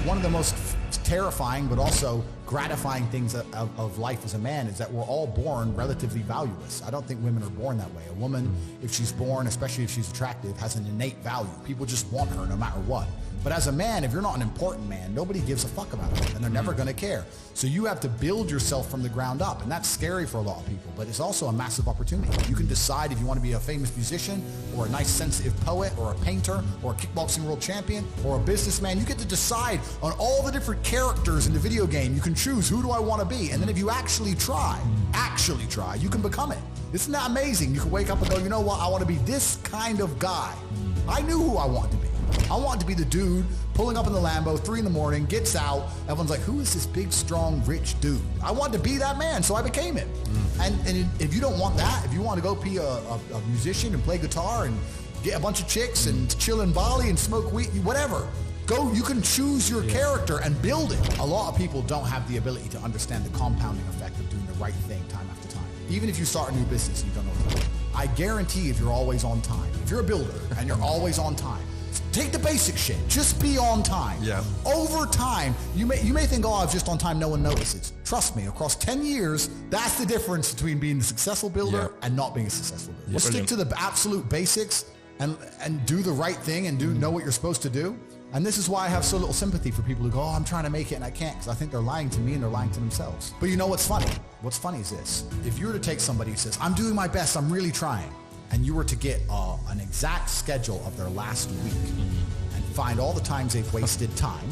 one of the most terrifying but also gratifying things of life as a man is that we're all born relatively valueless. I don't think women are born that way. A woman, if she's born, especially if she's attractive, has an innate value. People just want her no matter what. But as a man, if you're not an important man, nobody gives a fuck about it, and they're never going to care. So you have to build yourself from the ground up, and that's scary for a lot of people, but it's also a massive opportunity. You can decide if you want to be a famous musician or a nice sensitive poet or a painter or a kickboxing world champion or a businessman. You get to decide on all the different characters in the video game. You can choose, who do I want to be? And then if you actually try, you can become it. Isn't that amazing? You can wake up and go, you know what? I want to be this kind of guy. I knew who I wanted to be. I wanted to be the dude pulling up in the Lambo, 3 in, gets out. Everyone's like, who is this big, strong, rich dude? I wanted to be that man, so I became it. And if you don't want that, if you want to go be a musician and play guitar and get a bunch of chicks and chill in Bali and smoke weed, whatever, go, you can choose your character and build it. A lot of people don't have the ability to understand the compounding effect of doing the right thing time after time. Even if you start a new business and you don't know what to do. I guarantee if you're always on time, if you're a builder and you're always on time, take the basic shit. Just be on time. Yeah. Over time, you may think, oh, I was just on time, no one notices. Trust me, across 10 years, that's the difference between being a successful builder and not being a successful builder. Yeah. Stick to the absolute basics and do the right thing and know what you're supposed to do. And this is why I have so little sympathy for people who go, oh, I'm trying to make it and I can't, because I think they're lying to me and they're lying to themselves. But you know what's funny? What's funny is this. If you were to take somebody who says, I'm doing my best, I'm really trying, and you were to get an exact schedule of their last week and find all the times they've wasted time,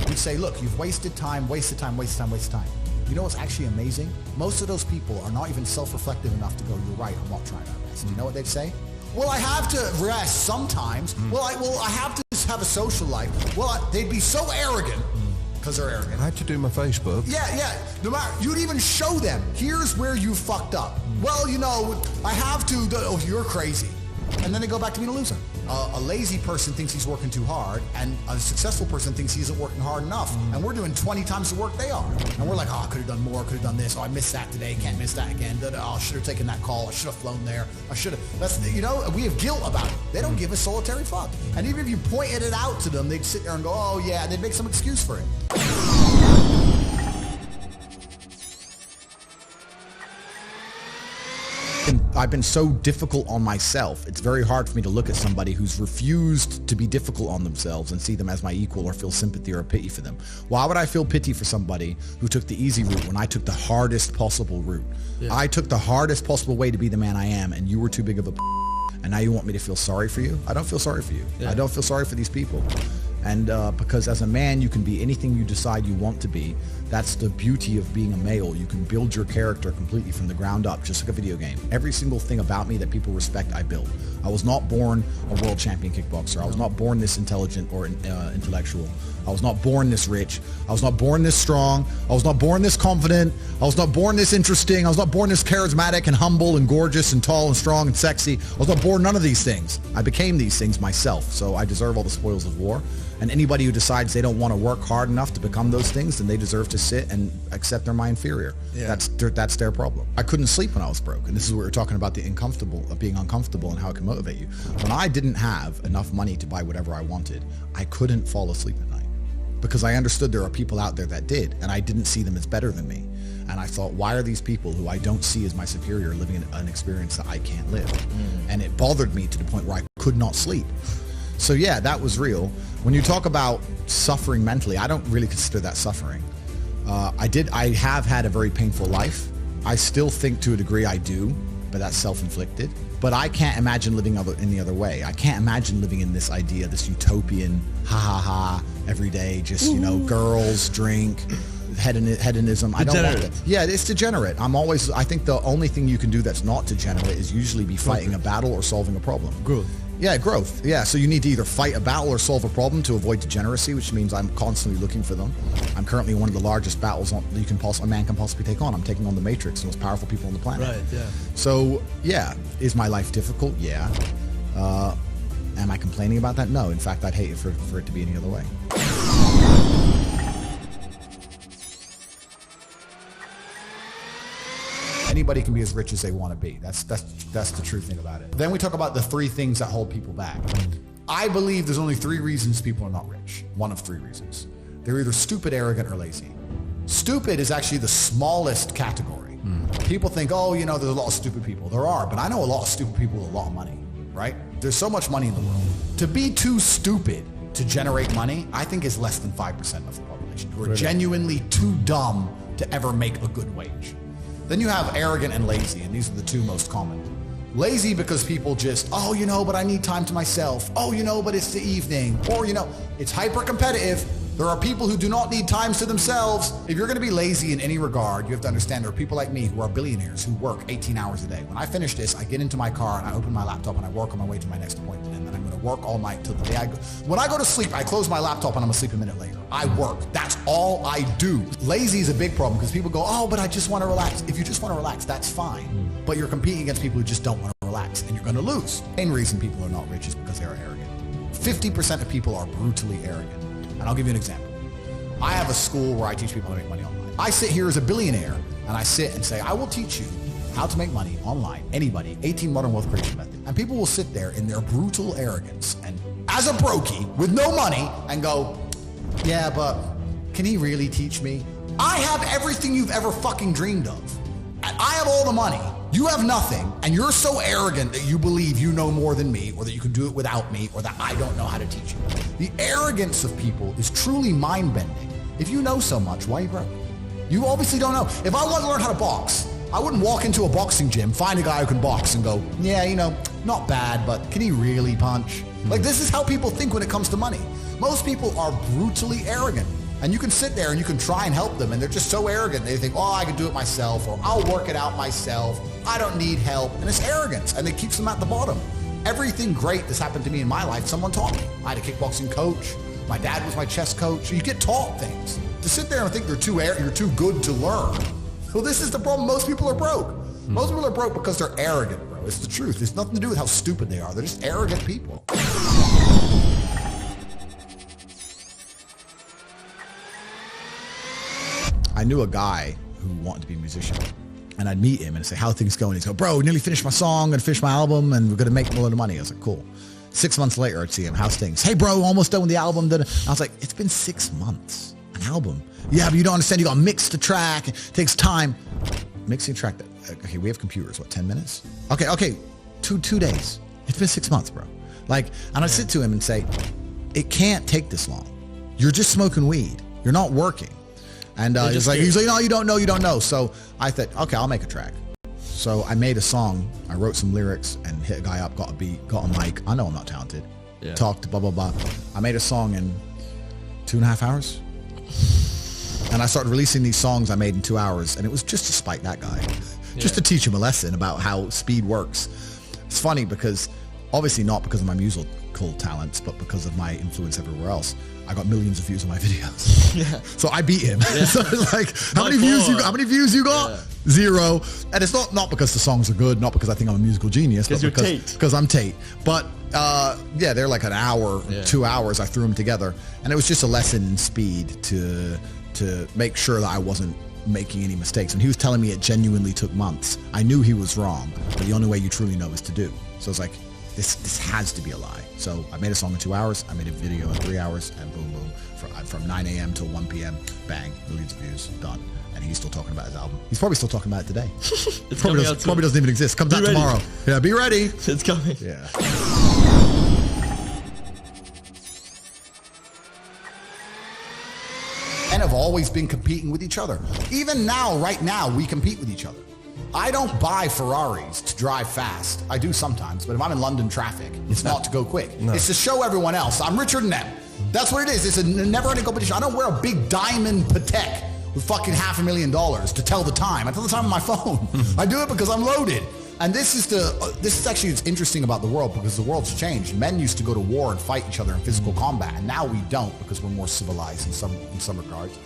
you'd say, look, you've wasted time, wasted time, wasted time, wasted time. You know what's actually amazing? Most of those people are not even self-reflective enough to go, you're right, I'm not trying my best. You know what they'd say? Well, I have to rest sometimes. Well, I have to have a social life. Well, they'd be so arrogant because they're arrogant. I had to do my Facebook. Yeah. No matter, you'd even show them, here's where you fucked up. Well, you know, I have to, oh, you're crazy. And then they go back to being a loser. A lazy person thinks he's working too hard, and a successful person thinks he isn't working hard enough. And we're doing 20 times the work they are. And we're like, oh, I could have done more, could have done this. Oh, I missed that today, can't miss that again. Oh, I should have taken that call. I should have flown there. I should have. That's, you know, we have guilt about it. They don't give a solitary fuck. And even if you pointed it out to them, they'd sit there and go, oh yeah, and they'd make some excuse for it. I've been so difficult on myself. It's very hard for me to look at somebody who's refused to be difficult on themselves and see them as my equal or feel sympathy or pity for them. Why would I feel pity for somebody who took the easy route when I took the hardest possible route? Yeah. I took the hardest possible way to be the man I am, and you were too big of a and now you want me to feel sorry for you? I don't feel sorry for you. Yeah. I don't feel sorry for these people. And because as a man, you can be anything you decide you want to be. That's the beauty of being a male. You can build your character completely from the ground up, just like a video game. Every single thing about me that people respect, I built. I was not born a world champion kickboxer. I was not born this intelligent or intellectual. I was not born this rich. I was not born this strong. I was not born this confident. I was not born this interesting. I was not born this charismatic and humble and gorgeous and tall and strong and sexy. I was not born none of these things. I became these things myself, so I deserve all the spoils of war. And anybody who decides they don't want to work hard enough to become those things, then they deserve to sit and accept they're my inferior. Yeah. That's their problem. I couldn't sleep when I was broke. And this is what we're talking about, the being uncomfortable and how it can motivate you. When I didn't have enough money to buy whatever I wanted, I couldn't fall asleep at night because I understood there are people out there that did, and I didn't see them as better than me. And I thought, why are these people who I don't see as my superior living an experience that I can't live? And it bothered me to the point where I could not sleep. So yeah, that was real. When you talk about suffering mentally, I don't really consider that suffering. I have had a very painful life. I still think to a degree I do, but that's self-inflicted. But I can't imagine living any other way. I can't imagine living in this idea, this utopian, every day, just, you know, girls, drink, hedonism. I don't want that. Yeah, it's degenerate. I think the only thing you can do that's not degenerate is usually be fighting a battle or solving a problem. Good. Yeah, growth. Yeah, so you need to either fight a battle or solve a problem to avoid degeneracy, which means I'm constantly looking for them. I'm currently one of the largest battles a man can possibly take on. I'm taking on the Matrix, the most powerful people on the planet. Right, yeah. So, yeah, is my life difficult? Yeah. Am I complaining about that? No. In fact, I'd hate it for it to be any other way. Anybody can be as rich as they want to be. That's the true thing about it. Then we talk about the 3 things that hold people back. I believe there's only 3 reasons people are not rich. One of 3 reasons. They're either stupid, arrogant, or lazy. Stupid is actually the smallest category. People think, oh, you know, there's a lot of stupid people. There are, but I know a lot of stupid people with a lot of money, right? There's so much money in the world. To be too stupid to generate money, I think is less than 5% of the population who are genuinely too dumb to ever make a good wage. Then you have arrogant and lazy, and these are the two most common. Lazy because people just, oh, you know, but I need time to myself. Oh, you know, but it's the evening. Or, you know, it's hyper competitive. There are people who do not need times to themselves. If you're going to be lazy in any regard, you have to understand there are people like me who are billionaires who work 18 hours a day. When I finish this, I get into my car and I open my laptop and I work on my way to my next appointment. And then I'm going to work all night till the day I go. When I go to sleep, I close my laptop and I'm asleep a minute later. I work. That's all I do. Lazy is a big problem because people go, oh, but I just want to relax. If you just want to relax, that's fine. But you're competing against people who just don't want to relax and you're going to lose. The main reason people are not rich is because they are arrogant. 50% of people are brutally arrogant. And I'll give you an example. I have a school where I teach people how to make money online. I sit here as a billionaire and I sit and say, I will teach you how to make money online. Anybody, 18 Modern Wealth Creation Method. And people will sit there in their brutal arrogance and as a brokey with no money and go, yeah, but can he really teach me? I have everything you've ever fucking dreamed of. And I have all the money. You have nothing, and you're so arrogant that you believe you know more than me, or that you can do it without me, or that I don't know how to teach you. The arrogance of people is truly mind-bending. If you know so much, why are you broke? You obviously don't know. If I want to learn how to box, I wouldn't walk into a boxing gym, find a guy who can box and go, yeah, you know, not bad, but can he really punch? Like, this is how people think when it comes to money. Most people are brutally arrogant. And you can sit there and you can try and help them, and they're just so arrogant. They think, oh, I can do it myself, or I'll work it out myself. I don't need help. And it's arrogance, and it keeps them at the bottom. Everything great that's happened to me in my life, someone taught me. I had a kickboxing coach. My dad was my chess coach. You get taught things. To sit there and think you're too good to learn. Well, this is the problem. Most people are broke. Most people are broke because they're arrogant, bro. It's the truth. It's nothing to do with how stupid they are. They're just arrogant people. I knew a guy who wanted to be a musician, and I'd meet him and I'd say, how are things going? He'd go, bro, nearly finished my song, gonna finish my album, and we're gonna make a lot of money. I was like, cool. 6 months later, I'd see him, how's things? Hey, bro, almost done with the album. I was like, it's been 6 months, an album. Yeah, but you don't understand, you gotta mix the track, it takes time. Mixing track, okay, we have computers, what, 10 minutes? Okay, two days. It's been 6 months, bro. Like, and I'd sit to him and say, it can't take this long. You're just smoking weed. You're not working. And he's like, no, you don't know. So I thought, okay, I'll make a track. So I made a song. I wrote some lyrics and hit a guy up, got a beat, got a mic. I know I'm not talented. Yeah. Talked, blah, blah, blah. I made a song in 2.5 hours. And I started releasing these songs I made in 2 hours. And it was just to spite that guy. Just to teach him a lesson about how speed works. It's funny because, obviously not because of my musical talents, but because of my influence everywhere else. I got millions of views on my videos. Yeah. So I beat him. Yeah. So it's like, how many views you got? Yeah. 0. And it's not because the songs are good, not because I think I'm a musical genius, but because I'm Tate. But yeah, they're like an hour, 2 hours. I threw them together, and it was just a lesson in speed to make sure that I wasn't making any mistakes. And he was telling me it genuinely took months. I knew he was wrong, but the only way you truly know is to do. So it's like, this has to be a lie. So I made a song in 2 hours. I made a video in 3 hours, and boom, boom. From 9 a.m. till 1 p.m. Bang, millions of views, done. And he's still talking about his album. He's probably still talking about it today. It probably doesn't even exist. Comes out tomorrow. Yeah, be ready. It's coming. Yeah. And have always been competing with each other. Even now, right now, we compete with each other. I don't buy Ferraris to drive fast. I do sometimes, but if I'm in London traffic, it's not to go quick. No. It's to show everyone else I'm richer than them. That's what it is. It's a never-ending competition. I don't wear a big diamond Patek with fucking $500,000 to tell the time. I tell the time on my phone. I do it because I'm loaded. And this is actually what's interesting about the world, because the world's changed. Men used to go to war and fight each other in physical combat, and now we don't because we're more civilized in some regards.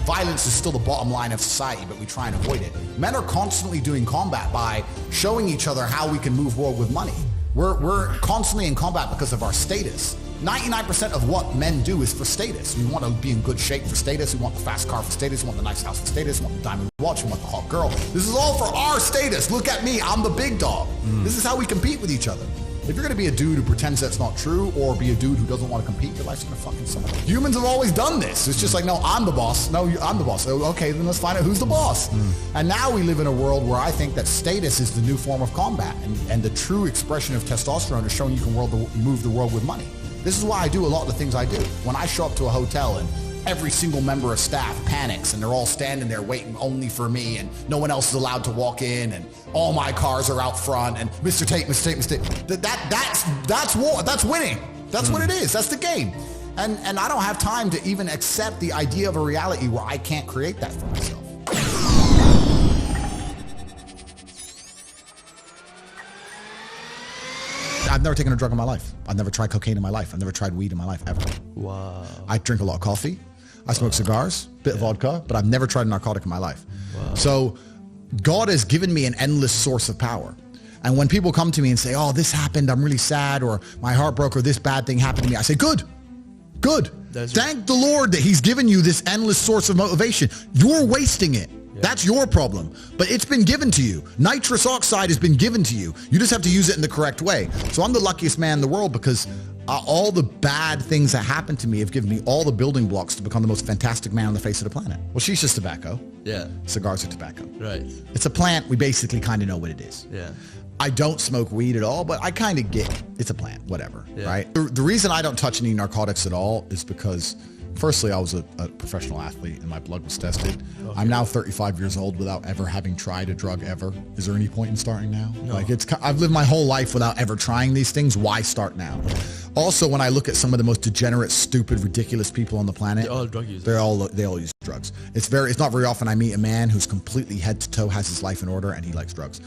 Violence is still the bottom line of society, but we try and avoid it. Men are constantly doing combat by showing each other how we can move forward with money. We're constantly in combat because of our status. 99% of what men do is for status. We want to be in good shape for status. We want the fast car for status. We want the nice house for status. We want the diamond watch. We want the hot girl. This is all for our status. Look at me. I'm the big dog. This is how we compete with each other. If you're going to be a dude who pretends that's not true, or be a dude who doesn't want to compete, your life's going to fucking suck. Humans have always done this. It's just like, no, I'm the boss. No, I'm the boss. Okay, then let's find out who's the boss. And now we live in a world where I think that status is the new form of combat, and the true expression of testosterone is showing you can move the world with money. This is why I do a lot of the things I do. When I show up to a hotel and every single member of staff panics and they're all standing there waiting only for me, and no one else is allowed to walk in, and all my cars are out front, and Mr. Tate, that's war. That's winning. That's what it is. That's the game. And I don't have time to even accept the idea of a reality where I can't create that for myself. I've never taken a drug in my life. I've never tried cocaine in my life. I've never tried weed in my life, ever. Wow. I drink a lot of coffee. I smoke cigars, bit of vodka, but I've never tried a narcotic in my life. Wow. So God has given me an endless source of power. And when people come to me and say, oh, this happened, I'm really sad, or my heart broke, or this bad thing happened to me, I say, good. Thank the Lord that he's given you this endless source of motivation. You're wasting it. Yeah. That's your problem. But it's been given to you. Nitrous oxide has been given to you. You just have to use it in the correct way. So I'm the luckiest man in the world because all the bad things that happened to me have given me all the building blocks to become the most fantastic man on the face of the planet. Well, shisha's tobacco. Yeah. Cigars are tobacco. Right. It's a plant. We basically kind of know what it is. Yeah. I don't smoke weed at all, but I kind of get it's a plant, whatever, yeah. Right? The reason I don't touch any narcotics at all is because, firstly, I was a professional athlete and my blood was tested. Okay. I'm now 35 years old without ever having tried a drug ever. Is there any point in starting now? No. Like I've lived my whole life without ever trying these things. Why start now? Also, when I look at some of the most degenerate, stupid, ridiculous people on the planet, they're all drug users. They all use drugs. It's not very often I meet a man who's completely head to toe, has his life in order, and he likes drugs.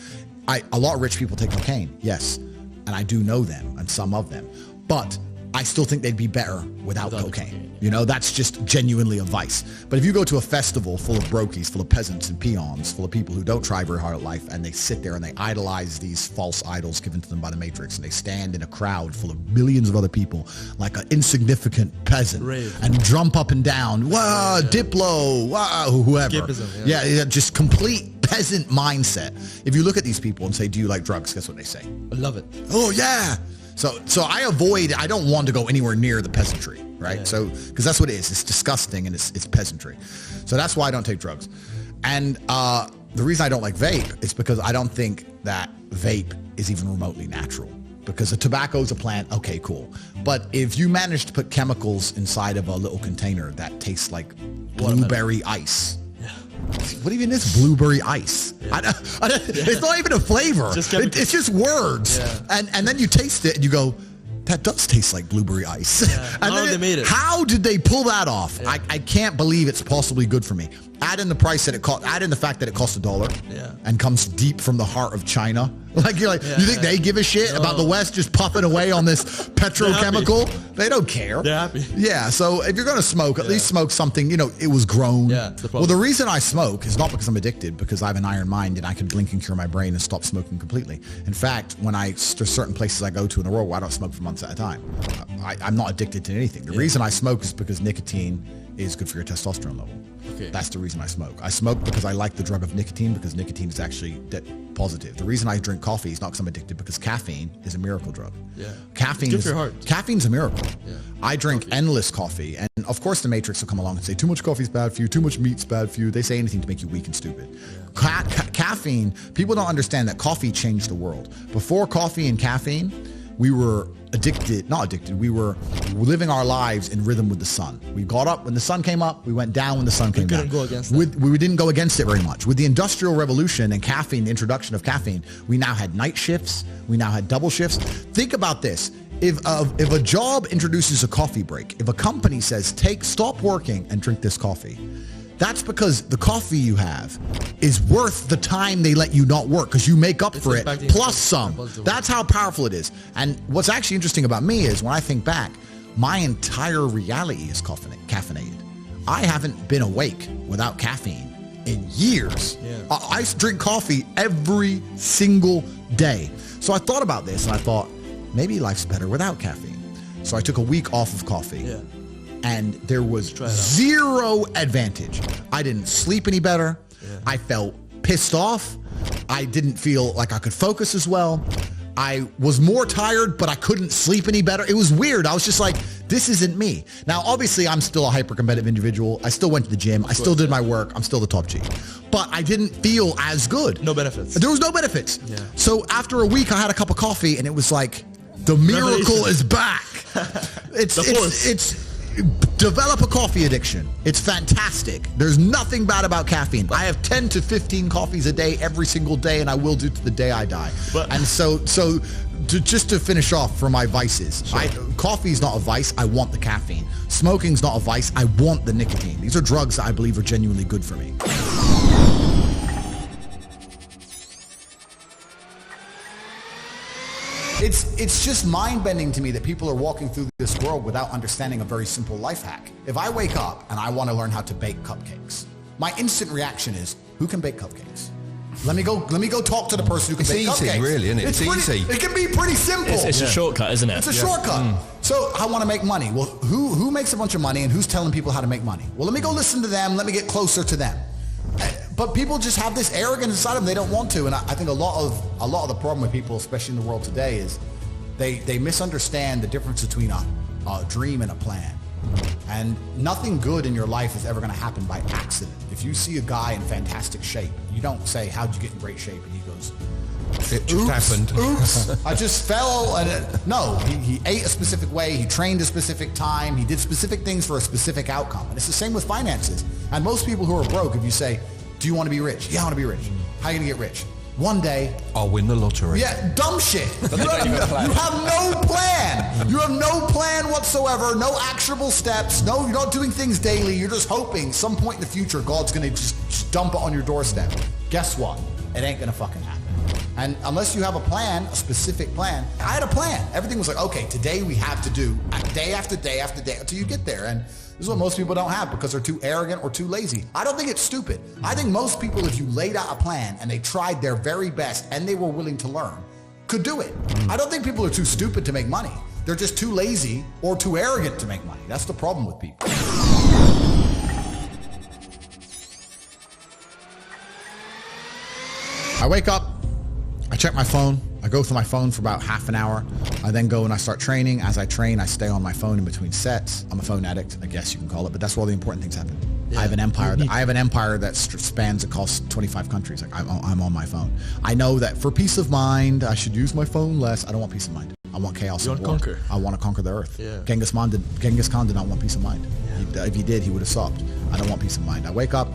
A lot of rich people take cocaine, yes, and I do know them and some of them, but I still think they'd be better without cocaine. You know, that's just genuinely a vice. But if you go to a festival full of brokies, full of peasants and peons, full of people who don't try very hard at life, and they sit there and they idolize these false idols given to them by the Matrix, and they stand in a crowd full of millions of other people like an insignificant peasant and jump up and down, wow, Diplo, wow, whoever. Yeah, just complete peasant mindset. If you look at these people and say, do you like drugs? Guess what they say? I love it. Oh, yeah. So I don't want to go anywhere near the peasantry, right? Yeah. So, because that's what it is. It's disgusting and it's peasantry. So that's why I don't take drugs. And the reason I don't like vape is because I don't think that vape is even remotely natural. Because a tobacco is a plant, okay, cool. But if you manage to put chemicals inside of a little container that tastes like blueberry ice, what even is blueberry ice? Yeah. It's not even a flavor. It's just words. Yeah. And then you taste it and you go, that does taste like blueberry ice. Yeah. And they made it. How did they pull that off? Yeah. I can't believe it's possibly good for me. Add in the price that it cost. Add in the fact that it costs $1 and comes deep from the heart of China. Like you think they give a shit about the West just puffing away on this petrochemical? They don't care. They're happy. Yeah. So if you're gonna smoke, at least smoke something. You know, it was grown. Yeah. Well, the reason I smoke is not because I'm addicted, because I have an iron mind and I can blink and cure my brain and stop smoking completely. In fact, there's certain places I go to in the world where I don't smoke for months at a time. I'm not addicted to anything. The reason I smoke is because nicotine is good for your testosterone level. Okay. That's the reason I smoke. I smoke because I like the drug of nicotine, because nicotine is actually positive. The reason I drink coffee is not because I'm addicted, because caffeine is a miracle drug. Yeah. Caffeine it's good for your heart. Caffeine's a miracle. Yeah. I drink endless coffee, and of course the Matrix will come along and say too much coffee is bad for you, too much meat's bad for you. They say anything to make you weak and stupid. Yeah. Caffeine, people don't understand that coffee changed the world. Before coffee and caffeine, we were we were living our lives in rhythm with the sun. We got up when the sun came up, we went down when the sun came down. We couldn't go against that. We didn't go against it very much. With the Industrial Revolution and caffeine, the introduction of caffeine, we now had night shifts, we now had double shifts. Think about this. If a job introduces a coffee break, if a company says, stop working and drink this coffee, that's because the coffee you have is worth the time they let you not work, because you make up for it plus some. That's how powerful it is. And what's actually interesting about me is when I think back, my entire reality is caffeinated. I haven't been awake without caffeine in years. Yeah. I drink coffee every single day. So I thought about this and I thought, maybe life's better without caffeine. So I took a week off of coffee. Yeah. And there was zero advantage. I didn't sleep any better. Yeah. I felt pissed off. I didn't feel like I could focus as well. I was more tired, but I couldn't sleep any better. It was weird. I was just like, this isn't me. Now, obviously, I'm still a hyper-competitive individual. I still went to the gym. I still did my work. I'm still the top G. But I didn't feel as good. No benefits. There was no benefits. Yeah. So after a week, I had a cup of coffee, and it was like, the miracle is back. It's develop a coffee addiction. It's fantastic. There's nothing bad about caffeine. I have 10 to 15 coffees a day every single day, and I will do to the day I die. And so just to finish off for my vices, coffee's not a vice. I want the caffeine. Smoking's not a vice. I want the nicotine. These are drugs that I believe are genuinely good for me. It's just mind-bending to me that people are walking through this world without understanding a very simple life hack. If I wake up and I want to learn how to bake cupcakes, my instant reaction is, who can bake cupcakes? Let me go talk to the person who can bake cupcakes. It's easy, really, isn't it? It's easy. It can be pretty simple. It's a shortcut, isn't it? It's a shortcut. So I want to make money. Well, who makes a bunch of money and who's telling people how to make money? Well, let me go listen to them. Let me get closer to them. But people just have this arrogance inside them. They don't want to. And I think a lot of the problem with people, especially in the world today, is they misunderstand the difference between a dream and a plan. And nothing good in your life is ever going to happen by accident. If you see a guy in fantastic shape, you don't say, how'd you get in great shape? And he goes, it just happened. Oops, I just fell. No, he ate a specific way. He trained a specific time. He did specific things for a specific outcome. And it's the same with finances. And most people who are broke, if you say, do you want to be rich? Yeah, I want to be rich. How are you going to get rich? One day, I'll win the lottery. Yeah, dumb shit. You have no plan. You have no plan whatsoever, no actionable steps. No, you're not doing things daily. You're just hoping some point in the future God's going to just dump it on your doorstep. Guess what? It ain't going to fucking happen. And unless you have a plan, a specific plan, I had a plan. Everything was like, okay, today we have to do day after day after day until you get there. And this is what most people don't have because they're too arrogant or too lazy. I don't think it's stupid. I think most people, if you laid out a plan and they tried their very best and they were willing to learn, could do it. I don't think people are too stupid to make money. They're just too lazy or too arrogant to make money. That's the problem with people. I wake up, I check my phone. I go through my phone for about half an hour. I then go and I start training. As I train, I stay on my phone in between sets. I'm a phone addict, I guess you can call it, but that's where all the important things happen. Yeah. I have an empire that spans across 25 countries. Like I'm on my phone. I know that for peace of mind, I should use my phone less. I don't want peace of mind. I want chaos and war. Conquer. I want to conquer the earth. Yeah. Genghis Khan did not want peace of mind. Yeah. If he did, he would have stopped. I don't want peace of mind. I wake up,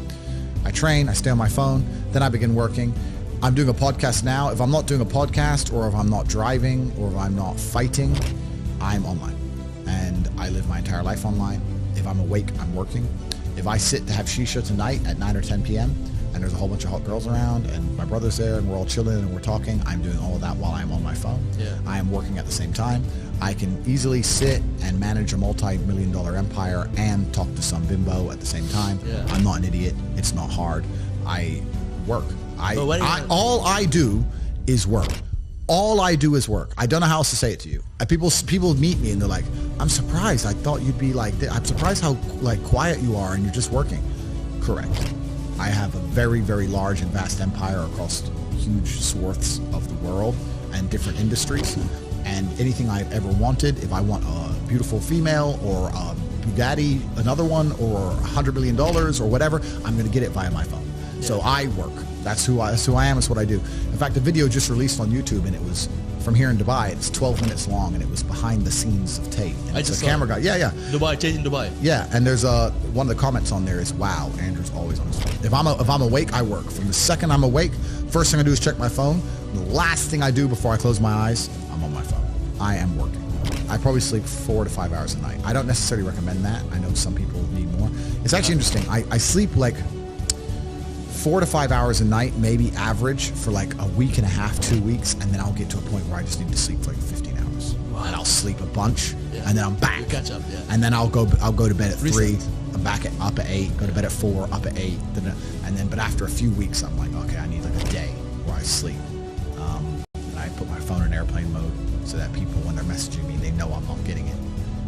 I train, I stay on my phone, then I begin working. I'm doing a podcast now. If I'm not doing a podcast or if I'm not driving or if I'm not fighting, I'm online. And I live my entire life online. If I'm awake, I'm working. If I sit to have shisha tonight at 9 or 10 p.m. and there's a whole bunch of hot girls around and my brother's there and we're all chilling and we're talking, I'm doing all of that while I'm on my phone. Yeah. I am working at the same time. I can easily sit and manage a multi-million-dollar empire and talk to some bimbo at the same time. Yeah. I'm not an idiot. It's not hard. I work. All I do is work. All I do is work. I don't know how else to say it to you. People meet me and they're like, I'm surprised. I thought you'd be like this. I'm surprised how quiet you are and you're just working. Correct. I have a very, very large and vast empire across huge swaths of the world and different industries. And anything I've ever wanted, if I want a beautiful female or a Bugatti, another one, or $100 million or whatever, I'm going to get it via my phone. Yeah. So I work. That's who I am. It's what I do. In fact, the video just released on YouTube, and it was from here in Dubai. It's 12 minutes long, and it was behind the scenes of Tate. And it's a camera guy. Yeah. Dubai, Tate in Dubai. Yeah, and there's one of the comments on there is, "Wow, Andrew's always on his phone." If I'm awake, I work. From the second I'm awake, first thing I do is check my phone. The last thing I do before I close my eyes, I'm on my phone. I am working. I probably sleep 4 to 5 hours a night. I don't necessarily recommend that. I know some people need more. It's actually interesting. I sleep like 4 to 5 hours a night, maybe average, for like a week and a half, 2 weeks, and then I'll get to a point where I just need to sleep for like 15 hours. Wow. And I'll sleep a bunch, and then I'm back. You catch up, yeah. And then I'll go to bed at 3, I'm back up at 8, go to bed at 4, up at 8, and then, but after a few weeks, I'm like, okay, I need like a day where I sleep. And I put my phone in airplane mode so that people, when they're messaging me, they know I'm not getting it.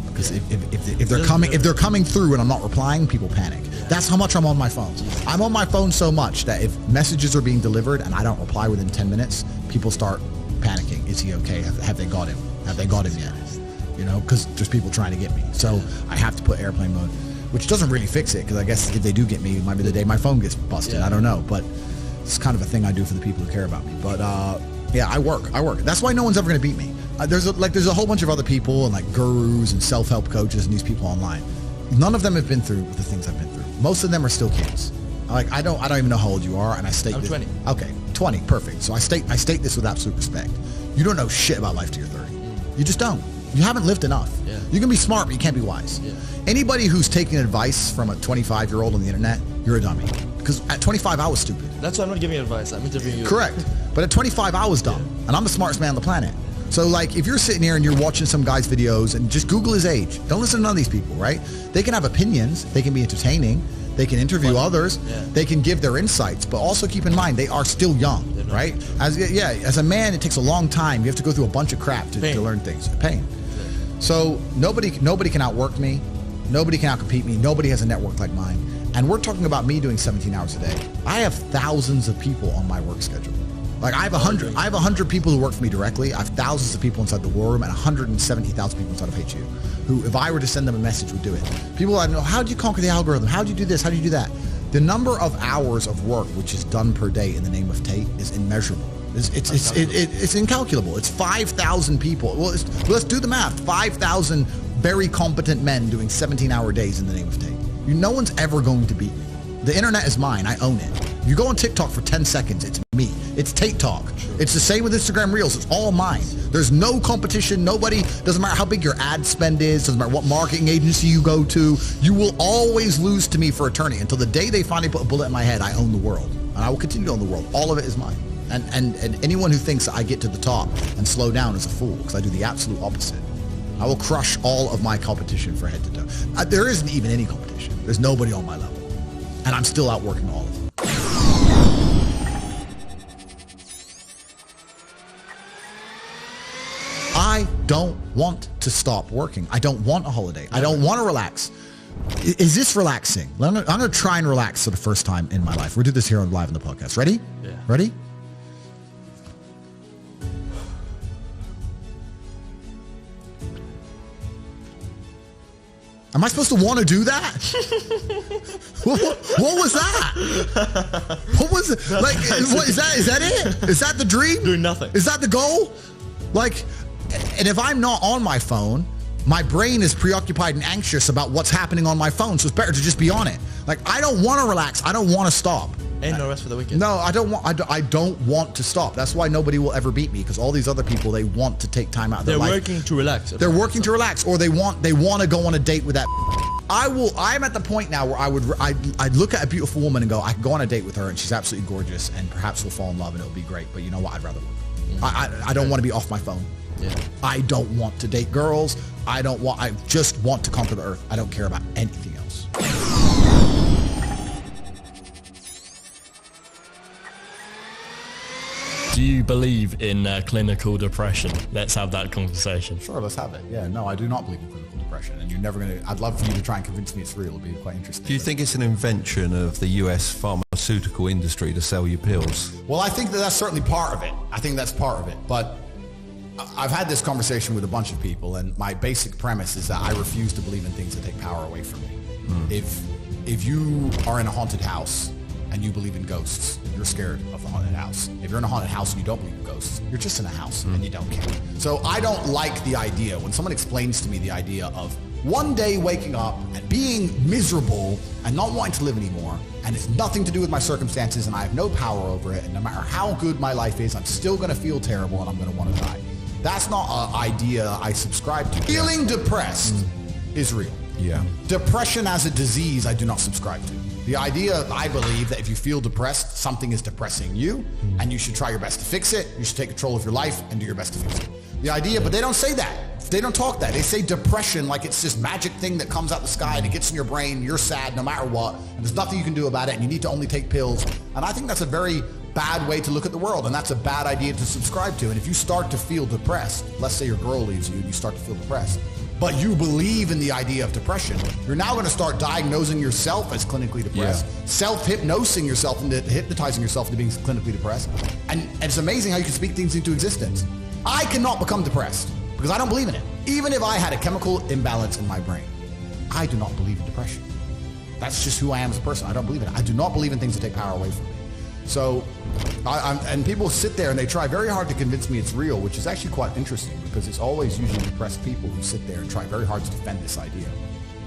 Because if they're coming through and I'm not replying, people panic. That's how much I'm on my phone. I'm on my phone so much that if messages are being delivered and I don't reply within 10 minutes, people start panicking. is he okay? Have they got him? Have they got him yet? You know, because there's people trying to get me. So I have to put airplane mode, which doesn't really fix it, because I guess if they do get me, it might be the day my phone gets busted. I don't know, but it's kind of a thing I do for the people who care about me. But yeah, I work. That's why no one's ever going to beat me. There's a whole bunch of other people and like gurus and self-help coaches and these people online. None of them have been through the things I've been through. Most of them are still kids. Like I don't even know how old you are, and I state I'm this. 20. Okay, 20, perfect. So I state this with absolute respect. You don't know shit about life till you're 30. You just don't. You haven't lived enough. Yeah. You can be smart, but you can't be wise. Yeah. Anybody who's taking advice from a 25-year-old on the internet, you're a dummy. Because at 25, I was stupid. That's why I'm not giving advice. I'm interviewing you. Correct. But at 25, I was dumb. And I'm the smartest man on the planet. So like, if you're sitting here and you're watching some guy's videos and just Google his age, don't listen to none of these people, right? They can have opinions. They can be entertaining. They can interview others. Yeah. They can give their insights. But also keep in mind, they are still young, right? As a man, it takes a long time. You have to go through a bunch of crap to learn things. Pain. So nobody can outwork me. Nobody can outcompete me. Nobody has a network like mine. And we're talking about me doing 17 hours a day. I have thousands of people on my work schedule. Like I have 100 people who work for me directly. I have thousands of people inside the war room and 170,000 people inside of HU who, if I were to send them a message, would do it. People I know, how do you conquer the algorithm? How do you do this? How do you do that? The number of hours of work which is done per day in the name of Tate is immeasurable. It's incalculable. It's 5,000 people. Well, let's do the math. 5,000 very competent men doing 17-hour days in the name of Tate. No one's ever going to beat me. The internet is mine. I own it. You go on TikTok for 10 seconds, it's me. It's Tate Talk. It's the same with Instagram Reels. It's all mine. There's no competition. Nobody, doesn't matter how big your ad spend is, doesn't matter what marketing agency you go to, you will always lose to me for eternity. Until the day they finally put a bullet in my head, I own the world. And I will continue to own the world. All of it is mine. And anyone who thinks I get to the top and slow down is a fool, because I do the absolute opposite. I will crush all of my competition for head to toe. There isn't even any competition. There's nobody on my level. And I'm still outworking all of them. I don't want to stop working. I don't want a holiday. I don't want to relax. Is this relaxing? I'm going to try and relax for the first time in my life. We'll do this here on live in the podcast. Ready? Yeah. Ready? Am I supposed to want to do that? What was that? What was it? Like, what is that? Is that it? Is that the dream? Doing nothing. Is that the goal? Like, and if I'm not on my phone, my brain is preoccupied and anxious about what's happening on my phone. So it's better to just be on it. Like, I don't want to relax. I don't want to stop. Ain't no rest for the wicked. No, I don't want to stop. That's why nobody will ever beat me, because all these other people, they want to take time out of their life. They're working to relax. They're working to relax, or they want to go on a date with that. I'm at the point now where I'd look at a beautiful woman and go, I can go on a date with her and she's absolutely gorgeous and perhaps we'll fall in love and it'll be great. But you know what? I'd rather work. I don't want to be off my phone. Yeah. I don't want to date girls. I just want to conquer the earth. I don't care about anything else. Do you believe in clinical depression? Let's have that conversation. Sure, let's have it. Yeah, no, I do not believe in clinical depression, and you're never going to, I'd love for you to try and convince me it's real. It'll be quite interesting. Do you think it's an invention of the US pharmaceutical industry to sell you pills? Well, I think that's certainly part of it. I think that's part of it, but I've had this conversation with a bunch of people, and my basic premise is that I refuse to believe in things that take power away from me. If you are in a haunted house and you believe in ghosts, you're scared of the haunted house. If you're in a haunted house and you don't believe in ghosts, you're just in a house and you don't care. So I don't like the idea when someone explains to me the idea of one day waking up and being miserable and not wanting to live anymore, and it's nothing to do with my circumstances and I have no power over it, and no matter how good my life is, I'm still going to feel terrible and I'm going to want to die. That's not an idea I subscribe to. Feeling depressed is real. Yeah. Depression as a disease, I do not subscribe to. The idea, I believe, that if you feel depressed, something is depressing you, and you should try your best to fix it. You should take control of your life and do your best to fix it. The idea, but they don't say that. They don't talk that. They say depression like it's this magic thing that comes out the sky and it gets in your brain, you're sad no matter what, and there's nothing you can do about it, and you need to only take pills. And I think that's a very bad way to look at the world, and that's a bad idea to subscribe to. And if you start to feel depressed, let's say your girl leaves you and you start to feel depressed, but you believe in the idea of depression, you're now going to start diagnosing yourself as clinically depressed, self-hypnosing yourself into hypnotizing yourself into being clinically depressed. And it's amazing how you can speak things into existence. I cannot become depressed because I don't believe in it. Even if I had a chemical imbalance in my brain, I do not believe in depression. That's just who I am as a person. I don't believe in it. I do not believe in things that take power away from me. So, and people sit there and they try very hard to convince me it's real, which is actually quite interesting because it's always usually depressed people who sit there and try very hard to defend this idea.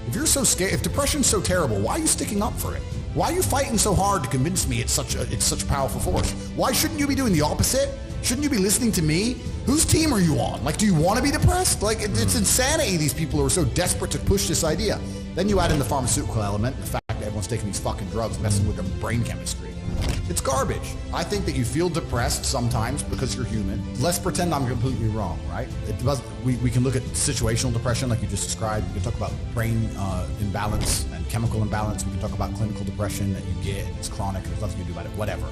If you're so scared, if depression's so terrible, why are you sticking up for it? Why are you fighting so hard to convince me it's such a powerful force? Why shouldn't you be doing the opposite? Shouldn't you be listening to me? Whose team are you on? Like, do you want to be depressed? Like, it's insanity, these people who are so desperate to push this idea. Then you add in the pharmaceutical element, the fact that everyone's taking these fucking drugs, messing with their brain chemistry. It's garbage. I think that you feel depressed sometimes because you're human. Let's pretend I'm completely wrong, right? We can look at situational depression like you just described. We can talk about brain imbalance and chemical imbalance. We can talk about clinical depression that you get. It's chronic. There's nothing you can do about it. Whatever.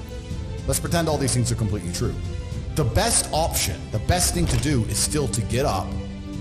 Let's pretend all these things are completely true. The best option, the best thing to do is still to get up,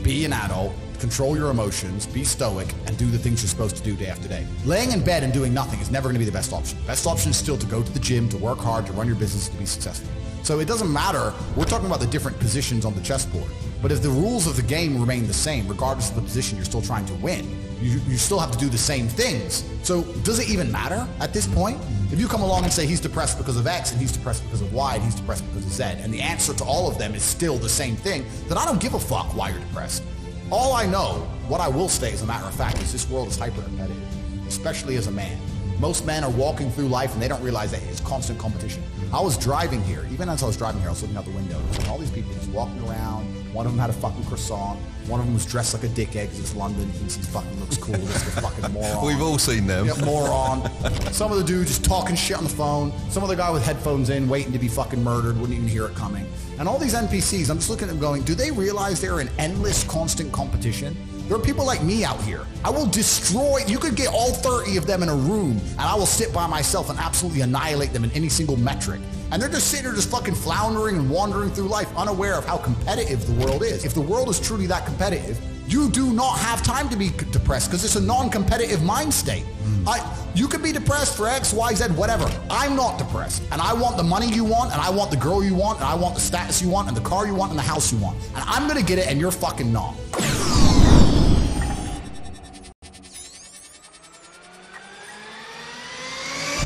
be an adult, control your emotions, be stoic, and do the things you're supposed to do day after day. Laying in bed and doing nothing is never going to be the best option. The best option is still to go to the gym, to work hard, to run your business, to be successful. So it doesn't matter. We're talking about the different positions on the chessboard. But if the rules of the game remain the same, regardless of the position you're still trying to win, you still have to do the same things. So does it even matter at this point? If you come along and say he's depressed because of X and he's depressed because of Y and he's depressed because of Z, and the answer to all of them is still the same thing, then I don't give a fuck why you're depressed. All I know, what I will say as a matter of fact, is this world is hyper-competitive, especially as a man. Most men are walking through life and they don't realize that it's constant competition. I was driving here, even as I was driving here, I was looking out the window, and all these people just walking around. One of them had a fucking croissant. One of them was dressed like a dickhead because it's London. He fucking looks cool. This is a fucking moron. We've all seen them. Yeah, moron. Some of the dude just talking shit on the phone. Some other guy with headphones in, waiting to be fucking murdered, wouldn't even hear it coming. And all these NPCs, I'm just looking at them going, do they realize they're in endless, constant competition? There are people like me out here. I will destroy, you could get all 30 of them in a room and I will sit by myself and absolutely annihilate them in any single metric. And they're just sitting there just fucking floundering and wandering through life unaware of how competitive the world is. If the world is truly that competitive, you do not have time to be depressed because it's a non-competitive mind state. You could be depressed for X, Y, Z, whatever. I'm not depressed. And I want the money you want, and I want the girl you want, and I want the status you want, and the car you want, and the house you want. And I'm gonna get it, and you're fucking not.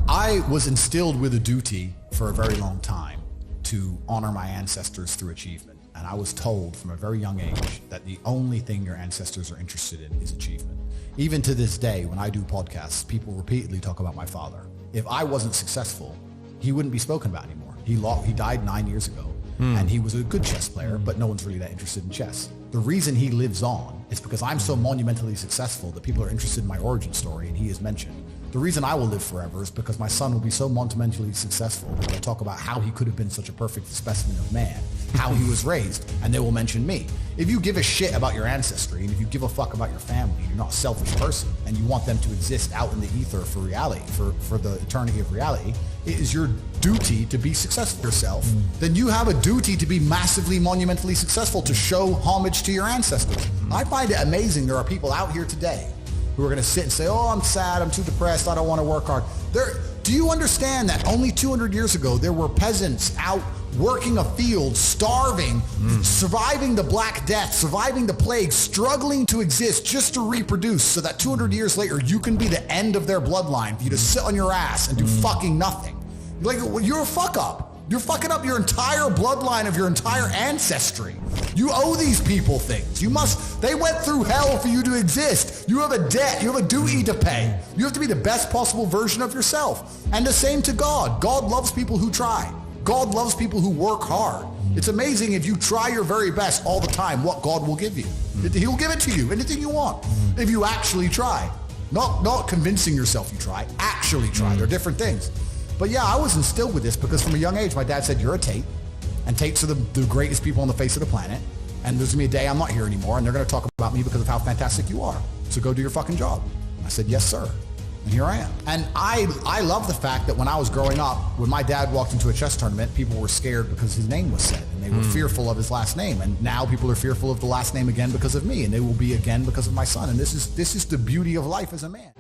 I was instilled with a duty for a very long time to honor my ancestors through achievement. And I was told from a very young age that the only thing your ancestors are interested in is achievement. Even to this day, when I do podcasts, people repeatedly talk about my father. If I wasn't successful, he wouldn't be spoken about anymore. He died 9 years ago, and he was a good chess player, but no one's really that interested in chess. The reason he lives on is because I'm so monumentally successful that people are interested in my origin story, and he is mentioned. The reason I will live forever is because my son will be so monumentally successful that they'll talk about how he could have been such a perfect specimen of man, how he was raised, and they will mention me. If you give a shit about your ancestry, and if you give a fuck about your family, you're not a selfish person, and you want them to exist out in the ether for reality, for the eternity of reality, it is your duty to be successful yourself. Then you have a duty to be massively, monumentally successful, to show homage to your ancestors. I find it amazing there are people out here today who are going to sit and say, oh, I'm sad, I'm too depressed, I don't want to work hard. Do you understand that only 200 years ago, there were peasants out working a field, starving, surviving the Black Death, surviving the plague, struggling to exist just to reproduce so that 200 years later, you can be the end of their bloodline for you to sit on your ass and do fucking nothing. Like, you're a fuck up. You're fucking up your entire bloodline of your entire ancestry. You owe these people things. They went through hell for you to exist. You have a debt. You have a duty to pay. You have to be the best possible version of yourself. And the same to God. God loves people who try. God loves people who work hard. It's amazing if you try your very best all the time, what God will give you. He'll give it to you, anything you want, if you actually try. Not convincing yourself you try, actually try. They're different things. But yeah, I was instilled with this because from a young age, my dad said, you're a Tate, and Tates are the greatest people on the face of the planet, and there's gonna be a day I'm not here anymore, and they're gonna talk about me because of how fantastic you are. So go do your fucking job. I said, yes, sir. And here I am. And I love the fact that when I was growing up, when my dad walked into a chess tournament, people were scared because his name was said, and they were fearful of his last name. And now people are fearful of the last name again because of me, and they will be again because of my son. And this is the beauty of life as a man.